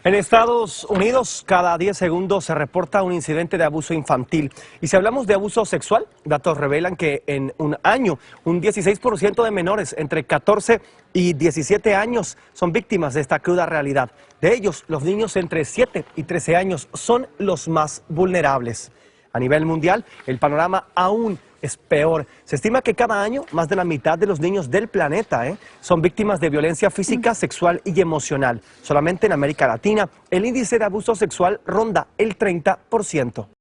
En Estados Unidos, cada 10 segundos se reporta un incidente de abuso infantil. Y si hablamos de abuso sexual, datos revelan que en un año, un 16% de menores entre 14 y 17 años son víctimas de esta cruda realidad. De ellos, los niños entre 7 y 13 años son los más vulnerables. A nivel mundial, el panorama aún es peor. Se estima que cada año más de la mitad de los niños del planeta son víctimas de violencia física, sexual y emocional. Solamente en América Latina, el índice de abuso sexual ronda el 30%.